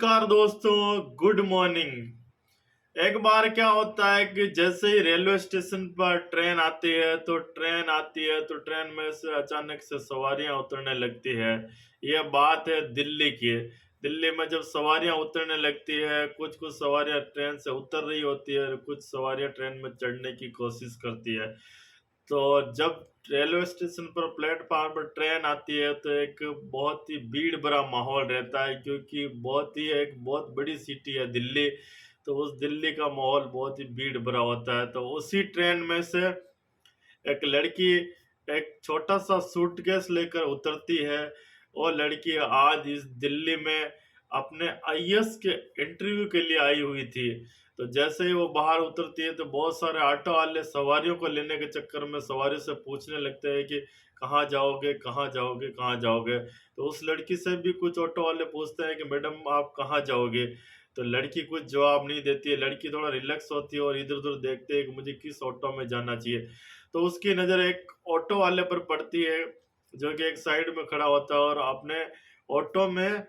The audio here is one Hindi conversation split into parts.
नमस्कार दोस्तों, गुड मॉर्निंग। एक बार क्या होता है कि जैसे ही रेलवे स्टेशन पर ट्रेन में से अचानक से सवारियां उतरने लगती है। यह बात है दिल्ली की। दिल्ली में जब सवारियां उतरने लगती है, कुछ कुछ सवारियां ट्रेन से उतर रही होती है और कुछ सवारियां ट्रेन में चढ़ने की कोशिश करती है। तो जब रेलवे स्टेशन पर प्लेटफार्म पर ट्रेन आती है तो एक बहुत ही भीड़ भरा माहौल रहता है, क्योंकि एक बहुत बड़ी सिटी है दिल्ली। तो उस दिल्ली का माहौल बहुत ही भीड़ भरा होता है। तो उसी ट्रेन में से एक लड़की एक छोटा सा सूटकेस लेकर उतरती है। वो लड़की आज इस दिल्ली में अपने आईएएस के इंटरव्यू के लिए आई हुई थी। तो जैसे ही वो बाहर उतरती है तो बहुत सारे ऑटो वाले सवारियों को लेने के चक्कर में सवारी से पूछने लगते हैं कि कहाँ जाओगे, कहाँ जाओगे, कहाँ जाओगे। तो उस लड़की से भी कुछ ऑटो वाले पूछते हैं कि मैडम आप कहाँ जाओगे। तो लड़की कुछ जवाब नहीं देती है। लड़की थोड़ा रिलैक्स होती है और इधर उधर देखते हैं कि मुझे किस ऑटो में जाना चाहिए। तो उसकी नज़र एक ऑटो वाले पर पड़ती है, जो कि एक साइड में खड़ा होता है और अपने ऑटो में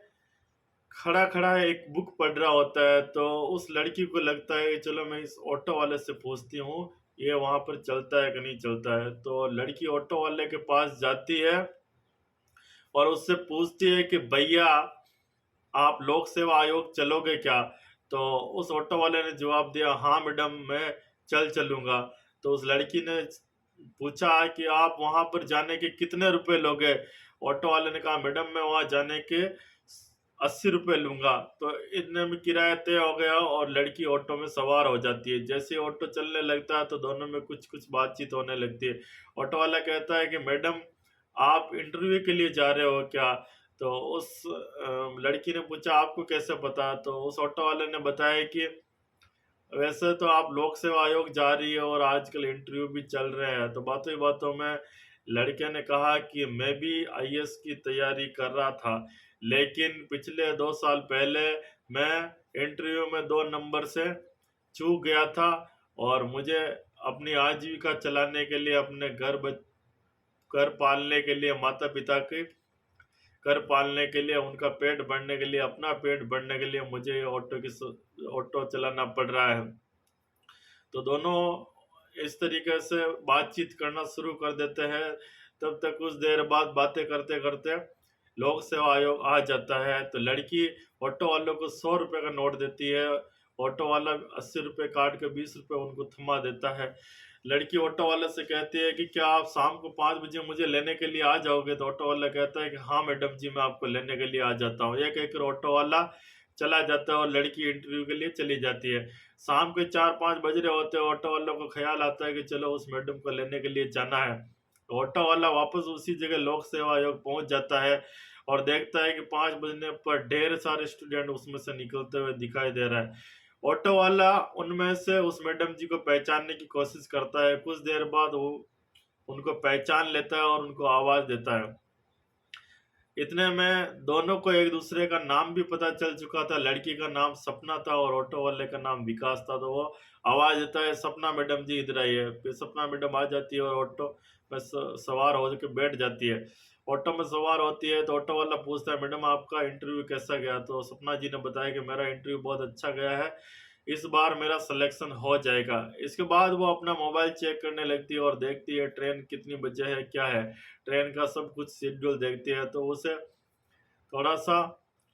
खड़ा खड़ा एक बुक पढ़ रहा होता है। तो उस लड़की को लगता है कि चलो मैं इस ऑटो वाले से पूछती हूँ, ये वहां पर चलता है कि नहीं चलता है। तो लड़की ऑटो वाले के पास जाती है और उससे पूछती है कि भैया, आप लोक सेवा आयोग चलोगे क्या? तो उस ऑटो वाले ने जवाब दिया, हाँ मैडम, मैं चल चलूंगा। तो उस लड़की ने पूछा कि आप वहां पर जाने के कितने रुपए लोगे? ऑटो वाले ने कहा, मैडम मैं वहां जाने के 80 रुपए लूंगा। तो इतने में किराया तय हो गया और लड़की ऑटो में सवार हो जाती है। जैसे ही ऑटो चलने लगता है तो दोनों में कुछ कुछ बातचीत होने लगती है। ऑटो वाला कहता है कि मैडम, आप इंटरव्यू के लिए जा रहे हो क्या? तो उस लड़की ने पूछा, आपको कैसे पता? तो उस ऑटो वाले ने बताया कि वैसे तो आप लोक सेवा आयोग जा रही है और आजकल इंटरव्यू भी चल रहे हैं। तो बातों ही बातों में लड़के ने कहा कि मैं भी आईएएस की तैयारी कर रहा था, लेकिन पिछले 2 साल पहले मैं इंटरव्यू में 2 नंबर से चूक गया था और मुझे अपनी आजीविका चलाने के लिए, अपने घर पालने के लिए, माता पिता के घर पालने के लिए, उनका पेट भरने के लिए, अपना पेट भरने के लिए मुझे ऑटो चलाना पड़ रहा है। तो दोनों इस तरीके से बातचीत करना शुरू कर देते हैं। तब तक कुछ देर बाद बातें करते करते लोक सेवा आयोग आ जाता है। तो लड़की ऑटो वालों को 100 रुपए का नोट देती है। ऑटो वाला 80 रुपए काट के 20 रुपए उनको थमा देता है। लड़की ऑटो वाले से कहती है कि क्या आप शाम को 5 बजे मुझे लेने के लिए आ जाओगे? तो ऑटो वाला कहता है कि हाँ मैडम जी, मैं आपको लेने के लिए आ जाता हूँ। यह कहकर ऑटो वाला चला जाता है और लड़की इंटरव्यू के लिए चली जाती है। शाम के 4-5 बज रहे होते हैं। ऑटो वालों को ख्याल आता है कि चलो उस मैडम को लेने के लिए जाना है। तो ऑटो वाला वापस उसी जगह लोक सेवा आयोग पहुंच जाता है और देखता है कि 5 बजने पर ढेर सारे स्टूडेंट उसमें से निकलते हुए दिखाई दे रहा है। ऑटो वाला उनमें से उस मैडम जी को पहचानने की कोशिश करता है। कुछ देर बाद वो उनको पहचान लेता है और उनको आवाज देता है। इतने में दोनों को एक दूसरे का नाम भी पता चल चुका था। लड़की का नाम सपना था और ऑटो वाले का नाम विकास था। तो वो आवाज देता है, सपना मैडम जी इधर आइए। फिर सपना मैडम आ जाती है और ऑटो में सवार हो के बैठ जाती है। ऑटो में सवार होती है तो ऑटो वाला पूछता है, मैडम आपका इंटरव्यू कैसा गया? तो सपना जी ने बताया कि मेरा इंटरव्यू बहुत अच्छा गया है, इस बार मेरा सिलेक्शन हो जाएगा। इसके बाद वो अपना मोबाइल चेक करने लगती है और देखती है ट्रेन कितनी बजे है, क्या है। ट्रेन का सब कुछ शेड्यूल देखती है तो उसे थोड़ा सा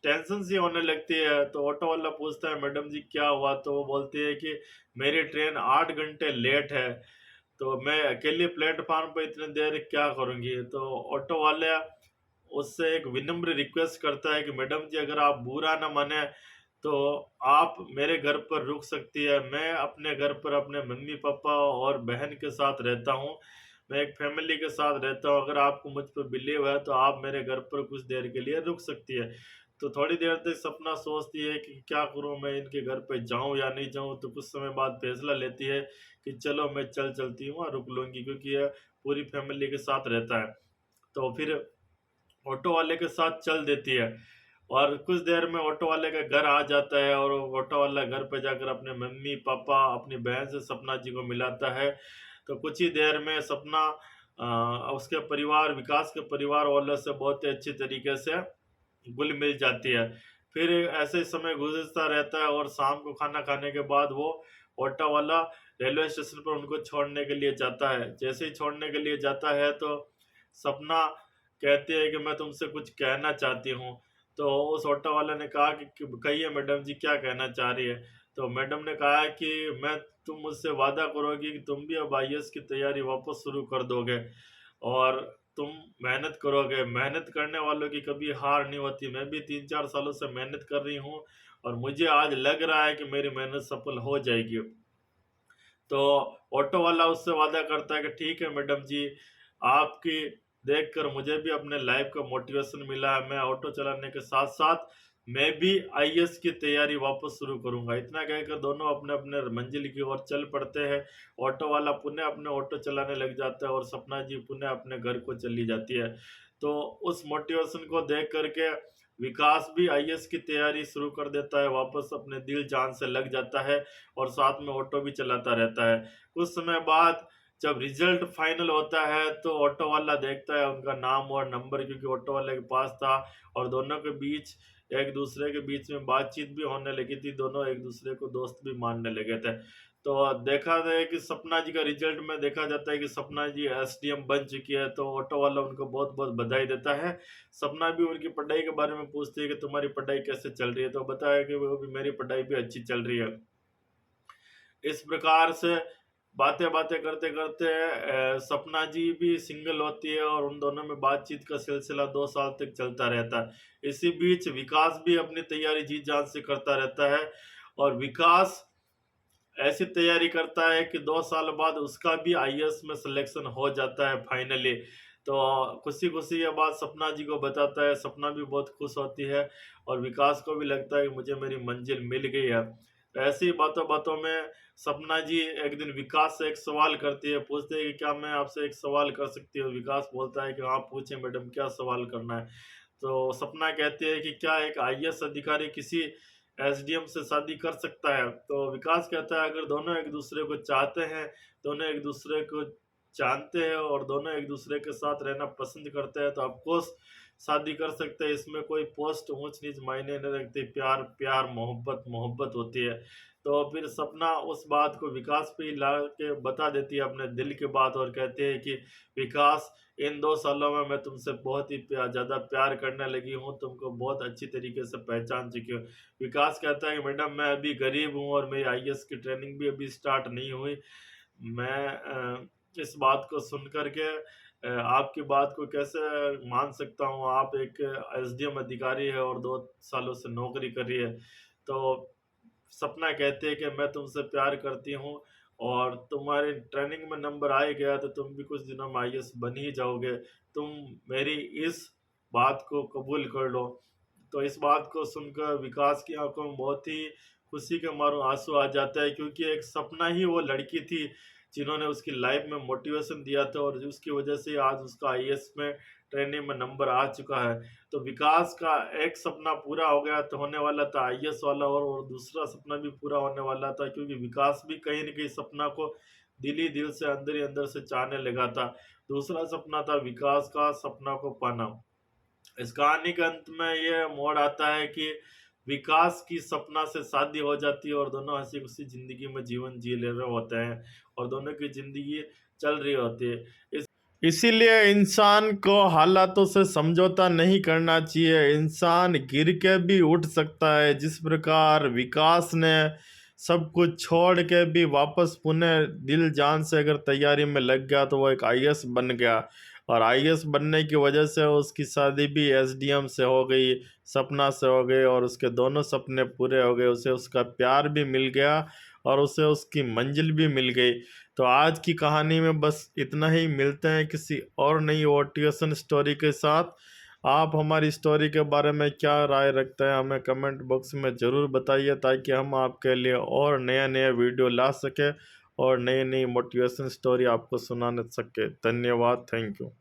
टेंशन सी होने लगती है। तो ऑटो वाला पूछता है, मैडम जी क्या हुआ? तो वो बोलती है कि मेरी ट्रेन 8 घंटे लेट है, तो मैं अकेले प्लेटफार्म पे इतनी देर क्या करूंगी? तो ऑटो वाले उससे एक विनम्र रिक्वेस्ट करता है कि मैडम जी, अगर आप बुरा ना माने तो आप मेरे घर पर रुक सकती है। मैं अपने घर पर अपने मम्मी पापा और बहन के साथ रहता हूँ। मैं एक फैमिली के साथ रहता हूँ। अगर आपको मुझ पर बिलीव है तो आप मेरे घर पर कुछ देर के लिए रुक सकती है। तो थोड़ी देर तक सपना सोचती है कि क्या करूँ, मैं इनके घर पे जाऊँ या नहीं जाऊँ। तो कुछ समय बाद फैसला लेती है कि चलो मैं चलती हूँ और रुक लूँगी, क्योंकि यह पूरी फैमिली के साथ रहता है। तो फिर ऑटो वाले के साथ चल देती है और कुछ देर में ऑटो वाले का घर आ जाता है और ऑटो वाला घर पे जाकर अपने मम्मी पापा, अपनी बहन से सपना जी को मिलाता है। तो कुछ ही देर में सपना उसके परिवार, विकास के परिवार वालों से बहुत ही अच्छी तरीके से घुल मिल जाती है। फिर ऐसे ही समय गुजरता रहता है और शाम को खाना खाने के बाद वो ऑटो वाला रेलवे स्टेशन पर उनको छोड़ने के लिए जाता है। जैसे ही छोड़ने के लिए जाता है तो सपना कहती है कि मैं तुमसे कुछ कहना चाहती हूँ। तो उस ऑटो वाले ने कहा कि कहिए मैडम जी क्या कहना चाह रही है? तो मैडम ने कहा कि मैं तुम मुझसे वादा करोगी कि तुम भी अब आईएएस की तैयारी वापस शुरू कर दोगे और तुम मेहनत करोगे। मेहनत करने वालों की कभी हार नहीं होती। मैं भी 3-4 सालों से मेहनत कर रही हूँ और मुझे आज लग रहा है कि मेरी मेहनत सफल हो जाएगी। तो ऑटो वाला उससे वादा करता है कि ठीक है मैडम जी, आपकी देखकर मुझे भी अपने लाइफ का मोटिवेशन मिला है। मैं ऑटो चलाने के साथ-साथ मैं भी आईएएस की तैयारी वापस शुरू करूँगा। इतना कहकर दोनों अपने-अपने मंजिल की ओर चल पड़ते हैं। ऑटो वाला पुनः अपने ऑटो चलाने लग जाता है और सपना जी पुनः अपने घर को चली जाती है। तो उस मोटिवेशन को देख कर के विकास भी आईएएस की तैयारी शुरू कर देता है, वापस अपने दिल जान से लग जाता है और साथ में ऑटो भी चलाता रहता है। कुछ समय बाद जब रिजल्ट फाइनल होता है तो ऑटो वाला देखता है उनका नाम और नंबर, क्योंकि ऑटो वाले के पास था और दोनों के बीच एक दूसरे के बीच में बातचीत भी होने लगी थी। दोनों एक दूसरे को दोस्त भी मानने लगे थे। तो देखा जाए कि सपना जी का रिजल्ट में देखा जाता है कि सपना जी एसडीएम बन चुकी है, तो ऑटो वाला उनको बहुत-बहुत बधाई देता है। सपना भी उनकी पढ़ाई के बारे में पूछती है कि तुम्हारी पढ़ाई कैसे चल रही है? तो बताया कि वो भी मेरी पढ़ाई भी अच्छी चल रही है। इस प्रकार से बातें-बातें करते-करते सपना जी भी सिंगल होती है और उन दोनों में बातचीत का सिलसिला 2 साल तक चलता रहता है। इसी बीच विकास भी अपनी तैयारी जी-जान से करता रहता है और विकास ऐसी तैयारी करता है कि 2 साल बाद उसका भी आईएएस में सिलेक्शन हो जाता है फाइनली। तो खुशी-खुशी ये बात सपना जी को बताता है, सपना भी बहुत खुश होती है और विकास को भी लगता है कि मुझे मेरी मंजिल मिल गई है। तो ऐसी ही बातों-बातों में सपना जी एक दिन विकास से एक सवाल करती है, पूछते हैं कि क्या मैं आपसे एक सवाल कर सकती हूँ? विकास बोलता है कि हाँ, पूछें मैडम क्या सवाल करना है? तो सपना कहती है कि क्या एक आईएएस अधिकारी किसी एसडीएम से शादी कर सकता है? तो विकास कहता है अगर दोनों एक-दूसरे को चाहते हैं, दोनों एक-दूसरे को जानते हैं और दोनों एक-दूसरे के साथ रहना पसंद करते हैं तो ऑफ कोर्स शादी कर सकते हैं। इसमें कोई पोस्ट ऊँच-नीच मायने नहीं रखती। प्यार, प्यार, मोहब्बत, मोहब्बत होती है। तो फिर सपना उस बात को विकास पे ही ला के बता देती है अपने दिल की बात और कहती है कि विकास, इन 2 सालों में मैं तुमसे बहुत ही ज़्यादा प्यार करने लगी हूँ, तुमको बहुत अच्छी तरीके से पहचान चुकी हूँ। विकास कहता है कि मैडम मैं अभी गरीब हूँ और मेरी आईएएस की ट्रेनिंग भी अभी स्टार्ट नहीं हुई। मैं इस बात को सुन कर के आपकी बात को कैसे मान सकता हूँ? आप एक एसडीएम अधिकारी है और 2 सालों से नौकरी कर रही है। तो सपना कहती है कि मैं तुमसे प्यार करती हूँ और तुम्हारे ट्रेनिंग में नंबर आ ही गया तो तुम भी कुछ दिनों में आईएएस बन ही जाओगे। तुम मेरी इस बात को कबूल कर लो। तो इस बात को सुनकर विकास की आँखों में बहुत ही खुशी के मारों आँसू आ जाता है, क्योंकि एक सपना ही वो लड़की थी जिन्होंने उसकी लाइफ में मोटिवेशन दिया था और उसकी वजह से आज उसका आईएएस में ट्रेनिंग में नंबर आ चुका है। तो विकास का एक सपना पूरा हो गया तो होने वाला था आईएएस वाला और दूसरा सपना भी पूरा होने वाला था, क्योंकि विकास भी कहीं न कहीं सपना को दिल ही दिल से अंदर ही अंदर से चाहने लगा था। दूसरा सपना था विकास का सपना को पाना। इस कहानी के अंत में ये मोड़ आता है कि विकास की सपना से शादी हो जाती है और दोनों हँसी-खुशी ज़िंदगी में जीवन जी ले रहे होते हैं और दोनों की ज़िंदगी चल रही होती है। इसीलिए इंसान को हालातों से समझौता नहीं करना चाहिए। इंसान गिर के भी उठ सकता है। जिस प्रकार विकास ने सब कुछ छोड़ के भी वापस पुनः दिल जान से अगर तैयारी में लग गया तो वो एक आईएएस बन गया और आईएएस बनने की वजह से उसकी शादी भी एसडीएम से हो गई, सपना से हो गई और उसके दोनों सपने पूरे हो गए। उसे उसका प्यार भी मिल गया और उसे उसकी मंजिल भी मिल गई। तो आज की कहानी में बस इतना ही। मिलते हैं किसी और नई मोटिवेशन स्टोरी के साथ। आप हमारी स्टोरी के बारे में क्या राय रखते हैं हमें कमेंट बॉक्स में ज़रूर बताइए, ताकि हम आपके लिए और नया-नया वीडियो ला सकें और नई-नई मोटिवेशन स्टोरी आपको सुना सके। धन्यवाद। Thank you.